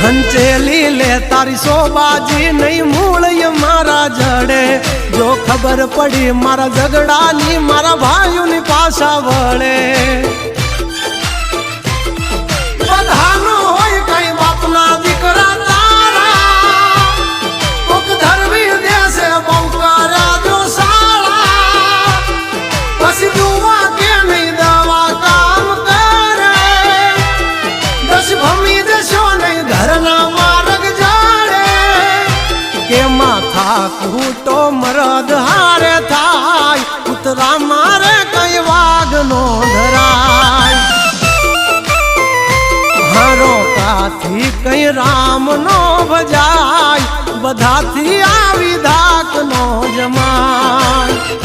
હંચેલી લે તારી શોબાજી નહીં મૂળ મારા જડે જો ખબર પડી મારા ઝઘડાની મારા ભાઈઓની પાછા વળે બધાનો હોય કઈ બાપના દીકરા તારા કોક ધરવી દેશે બહુ કરા જો સાળા પછી જુવા કે નહીં દવા કામ કરે દસ ભમી દેશો નહીં ઘરના માર્ગ જાડે કે માથા કૂટો મરદ હારે થાય ઉતરા મારે કઈ વાઘ નો ધરાય હારોકાથી કઈ રામ નો ભજાય બધાથી આવી ધાક નો જમાય